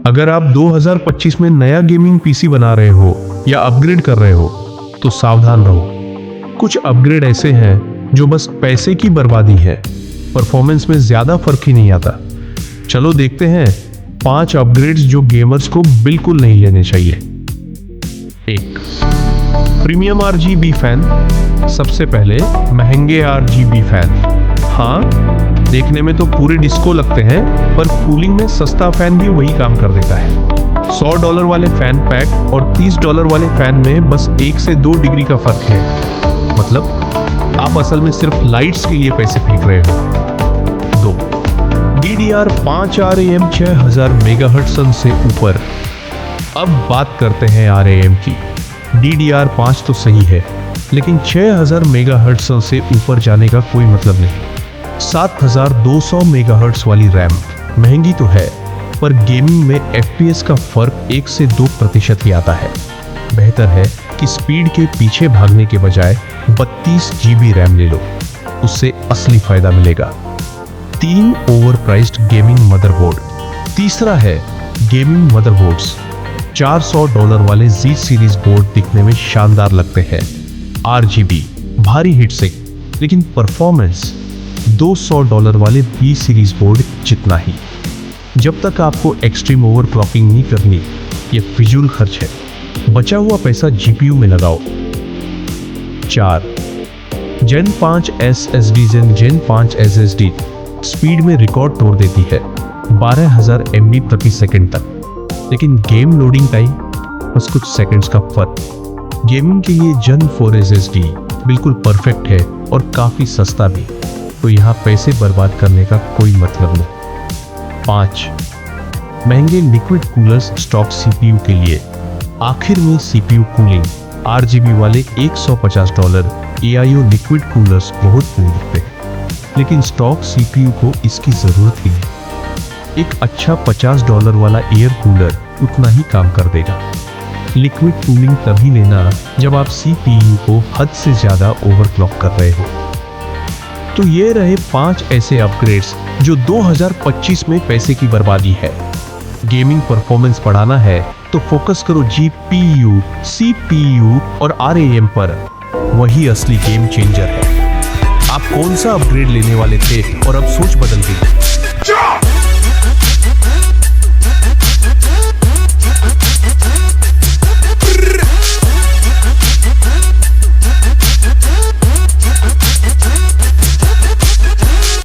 अगर आप 2025 में नया गेमिंग पीसी बना रहे हो या अपग्रेड कर रहे हो तो सावधान रहो। कुछ अपग्रेड ऐसे हैं जो बस पैसे की बर्बादी है, परफॉर्मेंस में ज्यादा फर्क ही नहीं आता। चलो देखते हैं 5 अपग्रेड्स जो गेमर्स को बिल्कुल नहीं लेने चाहिए। 1. Premium RGB fan. सबसे पहले महंगे RGB फैन। हाँ, देखने में तो पूरे डिस्को लगते हैं, पर कूलिंग में सस्ता फैन भी वही काम कर देता है। $100 वाले फैन पैक और $30 वाले फैन में बस 1 से 2 डिग्री का फर्क है। मतलब आप असल में सिर्फ लाइट्स के लिए पैसे फेंक रहे हो। 2. DDR5 RAM 6000 MHz से ऊपर। अब बात करते हैं RAM की। DDR5 तो सही है, लेकिन 6000 MHz से ऊपर जाने का कोई मतलब नहीं। 7200 MHz वाली रैम महंगी तो है, पर गेमिंग में FPS का फर्क 1 से 2% ही आता है। बेहतर है कि स्पीड के पीछे भागने के बजाय 32 GB रैम ले लो, उससे असली फायदा मिलेगा। 3 ओवरप्राइस्ड गेमिंग मदरबोर्ड। तीसरा है गेमिंग मदरबोर्ड्स। $400 वाले Z सीरीज बोर्ड दिखने में शानदार लगते हैं, RGB भारी हीटसिंक, लेकिन परफॉर्मेंस $200 वाले B सीरीज बोर्ड जितना ही। जब तक आपको एक्सट्रीम ओवरक्लॉकिंग नहीं करनी, ये फिजूल खर्च है। बचा हुआ पैसा GPU में लगाओ। 4. Gen 5 SSD। Gen 5 SSD speed में रिकॉर्ड तोड़ देती है, 12000 MB प्रति सेकंड तक, लेकिन गेम लोडिंग टाइम बस कुछ सेकंड्स का फर्क। गेमिंग के लिए Gen 4 SSD बिल्कुल परफेक्ट है और काफी सस्ता भी, तो यहाँ पैसे बर्बाद करने का कोई मतलब नहीं। 5. महंगे लिक्विड कूलर्स स्टॉक CPU के लिए। आखिर में CPU कूलिंग RGB वाले $150 AIO लिक्विड कूलर्स बहुत मिलते हैं, लेकिन स्टॉक CPU को इसकी जरूरत ही नहीं। एक अच्छा $50 वाला एयर कूलर उतना ही काम कर देगा। लिक्विड कूलिंग तभी लेना जब आप CPU को हद से ज्यादा ओवरक्लॉक कर रहे हो। तो ये रहे 5 ऐसे अपग्रेड्स जो 2025 में पैसे की बर्बादी है। गेमिंग परफॉर्मेंस बढ़ाना है तो फोकस करो GPU, CPU और RAM पर, वही असली गेम चेंजर है। आप कौन सा अपग्रेड लेने वाले थे और अब सोच बदल गई?